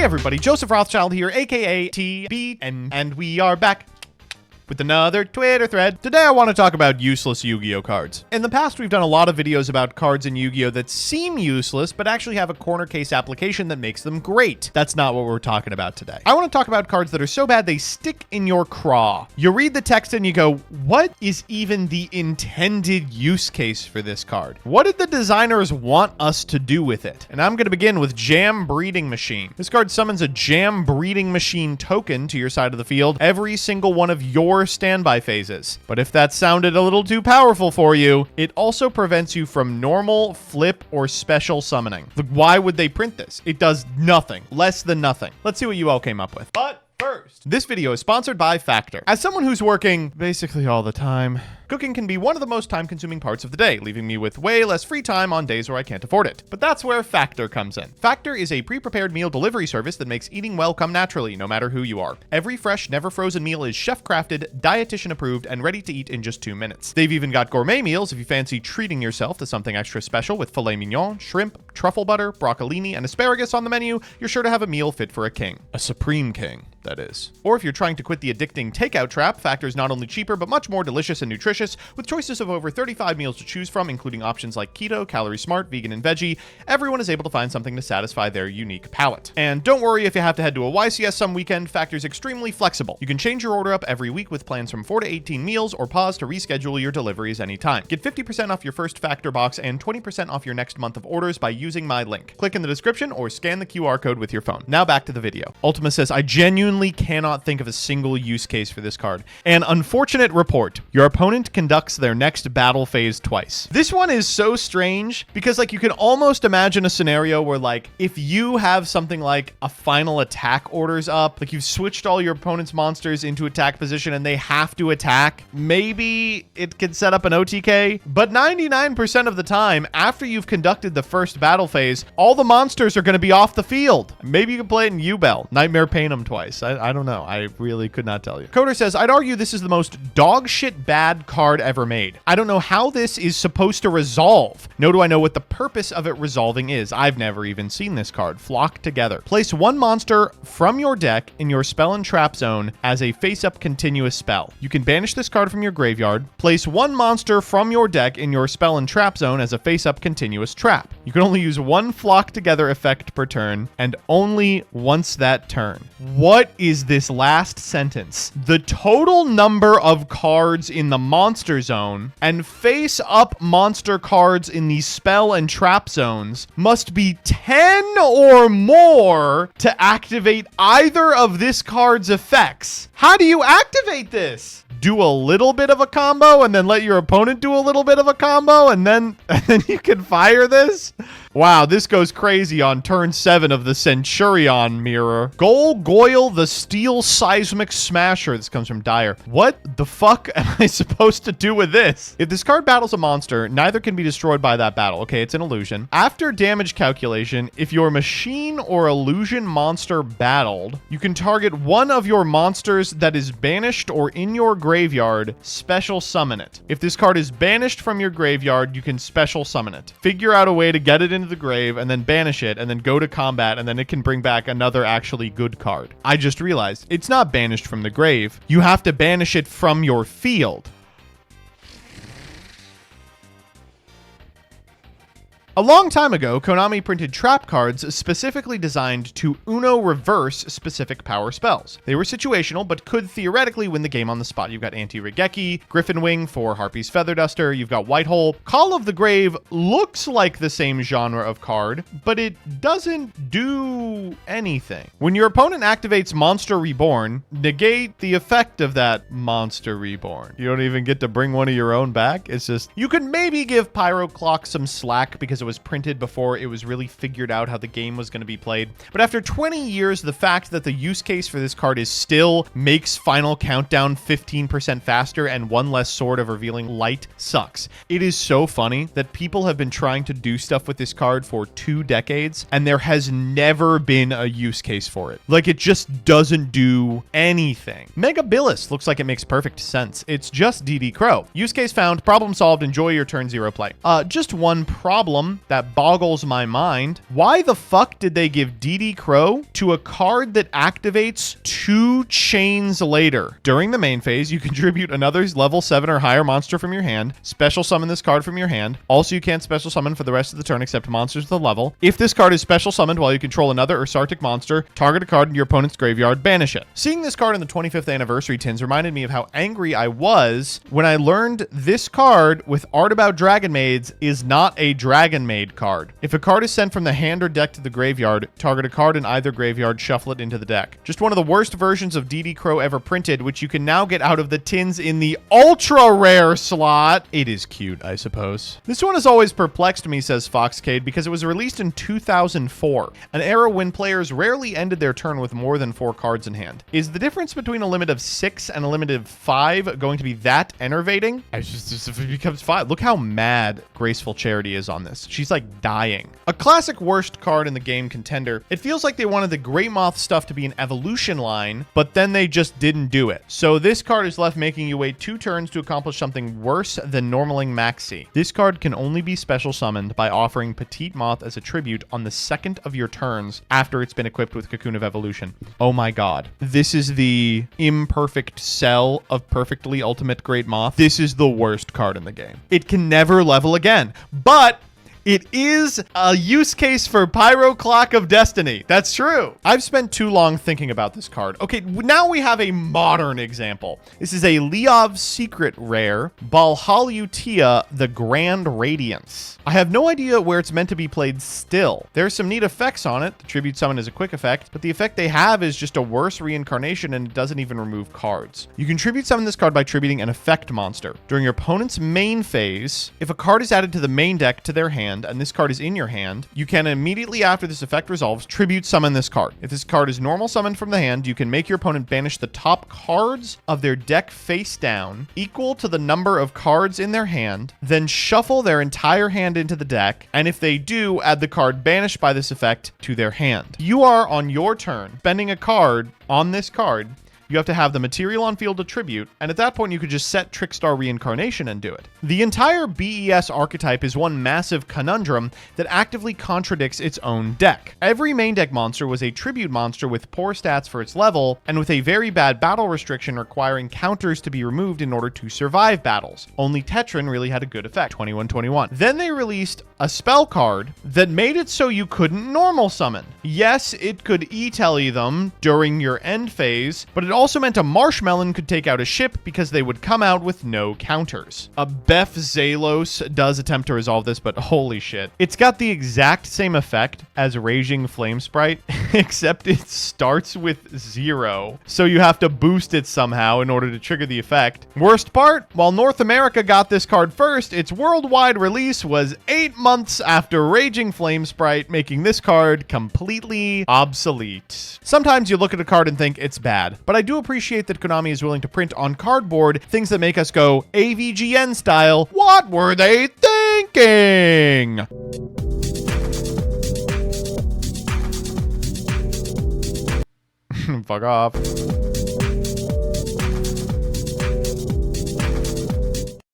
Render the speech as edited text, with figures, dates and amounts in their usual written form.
Hey everybody, Joseph Rothschild here, aka TB, and we are back with another Twitter thread. Today I want to talk about useless Yu-Gi-Oh cards. In the past, we've done a lot of videos about cards in Yu-Gi-Oh that seem useless, but actually have a corner case application that makes them great. That's not what we're talking about today. I want to talk about cards that are so bad they stick in your craw. You read the text and you go, what is even the intended use case for this card? What did the designers want us to do with it? And I'm going to begin with Jam Breeding Machine. This card summons a Jam Breeding Machine token to your side of the field every single one of your standby phases. But if that sounded a little too powerful for you, it also prevents you from normal, flip, or special summoning. Look, why would they print this? It does nothing. Less than nothing. Let's see what you all came up with. But first, this video is sponsored by Factor. As someone who's working basically all the time, cooking can be one of the most time-consuming parts of the day, leaving me with way less free time on days where I can't afford it. But that's where Factor comes in. Factor is a pre-prepared meal delivery service that makes eating well come naturally, no matter who you are. Every fresh, never frozen meal is chef-crafted, dietitian approved, and ready to eat in just 2 minutes. They've even got gourmet meals if you fancy treating yourself to something extra special with filet mignon, shrimp, truffle butter, broccolini, and asparagus on the menu. You're sure to have a meal fit for a king. A supreme king, that is. Or if you're trying to quit the addicting takeout trap, Factor is not only cheaper, but much more delicious and nutritious, with choices of over 35 meals to choose from, including options like keto, calorie smart, vegan, and veggie. Everyone is able to find something to satisfy their unique palate. And don't worry if you have to head to a YCS some weekend, Factor is extremely flexible. You can change your order up every week with plans from 4 to 18 meals, or pause to reschedule your deliveries anytime. Get 50% off your first Factor box and 20% off your next month of orders by using my link. Click in the description or scan the QR code with your phone. Now back to the video. Ultima says, I genuinely cannot think of a single use case for this card. An unfortunate report. Your opponent conducts their next battle phase twice. This one is so strange because like you can almost imagine a scenario where like if you have something like a final attack orders up, like you've switched all your opponent's monsters into attack position and they have to attack, maybe it can set up an OTK, but 99% of the time after you've conducted the first battle phase, all the monsters are going to be off the field. Maybe you can play it in Yubel. Nightmare Paint them twice. I don't know. I really could not tell you. Coder says, I'd argue this is the most dog shit bad card ever made. I don't know how this is supposed to resolve. Nor do I know what the purpose of it resolving is. I've never even seen this card. Flock together. Place one monster from your deck in your spell and trap zone as a face-up continuous spell. You can banish this card from your graveyard. Place one monster from your deck in your spell and trap zone as a face-up continuous trap. You can only use one flock together effect per turn, and only once that turn. What is this last sentence? The total number of cards in the monster zone and face-up monster cards in the spell and trap zones must be 10 or more to activate either of this card's effects. How do you activate this? Do a little bit of a combo and then let your opponent do a little bit of a combo and then you can fire this? Wow, this goes crazy on turn 7 of the Centurion mirror. Golgoil the Steel Seismic Smasher. This comes from Dire. What the fuck am I supposed to do with this? If this card battles a monster, neither can be destroyed by that battle. Okay, it's an illusion. After damage calculation, if your machine or illusion monster battled, you can target one of your monsters that is banished or in your graveyard, special summon it. If this card is banished from your graveyard, you can special summon it. Figure out a way to get it into the grave and then banish it and then go to combat and then it can bring back another actually good card. I just realized it's not banished from the grave. You have to banish it from your field. A long time ago, Konami printed trap cards specifically designed to Uno reverse specific power spells. They were situational, but could theoretically win the game on the spot. You've got Anti-Regeki, Griffin Wing for Harpy's Feather Duster, you've got Whitehole. Call of the Grave looks like the same genre of card, but it doesn't do anything. When your opponent activates Monster Reborn, negate the effect of that Monster Reborn. You don't even get to bring one of your own back. It's just, you could maybe give Pyro Clock some slack because it was printed before it was really figured out how the game was going to be played. But after 20 years, the fact that the use case for this card is still makes Final Countdown 15% faster and one less sword of revealing light sucks. It is so funny that people have been trying to do stuff with this card for 2 decades and there has never been a use case for it. Like, it just doesn't do anything. Megabilis looks like it makes perfect sense. It's just DD Crow. Use case found, problem solved, enjoy your turn 0 play. Just one problem. problem that boggles my mind. Why the fuck did they give DD Crow to a card that activates 2 chains later? During the main phase, you contribute another level 7 or higher monster from your hand, special summon this card from your hand. Also, you can't special summon for the rest of the turn except monsters with a level. If this card is special summoned while you control another Ursarctic monster, target a card in your opponent's graveyard, banish it. Seeing this card in the 25th anniversary tins reminded me of how angry I was when I learned this card with art about Dragon Maids is not a Dragon Maid card. If a card is sent from the hand or deck to the graveyard, target a card in either graveyard, shuffle it into the deck. Just one of the worst versions of DD Crow ever printed, which you can now get out of the tins in the ultra rare slot. It is cute, I suppose. This one has always perplexed me, says Foxcade, because it was released in 2004, an era when players rarely ended their turn with more than 4 cards in hand. Is the difference between a limit of 6 and a limit of 5 going to be that enervating? If it becomes 5. Look how mad Graceful Charity is on this. She's like dying. A classic worst card in the game contender. It feels like they wanted the Great Moth stuff to be an evolution line, but then they just didn't do it. So this card is left making you wait 2 turns to accomplish something worse than Normaling Maxi. This card can only be special summoned by offering Petite Moth as a tribute on the second of your turns after it's been equipped with Cocoon of Evolution. Oh my god. This is the imperfect cell of perfectly ultimate Great Moth. This is the worst card in the game. It can never level again, but it is a use case for Pyro Clock of Destiny. That's true. I've spent too long thinking about this card. Okay, now we have a modern example. This is a Leov's Secret rare, Bahalutiya, the Grand Radiance. I have no idea where it's meant to be played still. There's some neat effects on it. The Tribute Summon is a quick effect, but the effect they have is just a worse reincarnation and it doesn't even remove cards. You can Tribute Summon this card by tributing an effect monster. During your opponent's main phase, if a card is added to the main deck to their hand, and this card is in your hand, you can immediately after this effect resolves, Tribute Summon this card. If this card is normal summoned from the hand, you can make your opponent banish the top cards of their deck face down, equal to the number of cards in their hand, then shuffle their entire hand into the deck, and if they do, add the card banished by this effect to their hand. You are, on your turn, spending a card on this card. You have to have the material on field to tribute, and at that point you could just set Trickstar Reincarnation and do it. The entire B.E.S. archetype is one massive conundrum that actively contradicts its own deck. Every main deck monster was a tribute monster with poor stats for its level, and with a very bad battle restriction requiring counters to be removed in order to survive battles. Only Tetran really had a good effect, 21-21. Then they released a spell card that made it so you couldn't normal summon. Yes, it could E-telly them during your end phase, but it also meant a Marshmelon could take out a ship because they would come out with no counters. A Beth Zalos does attempt to resolve this, but holy shit. It's got the exact same effect as Raging Flame Sprite, except it starts with 0. So you have to boost it somehow in order to trigger the effect. Worst part, while North America got this card first, its worldwide release was 8 months after Raging Flame Sprite, making this card completely obsolete. Sometimes you look at a card and think it's bad, but I do appreciate that Konami is willing to print on cardboard things that make us go AVGN style, what were they thinking? Fuck off.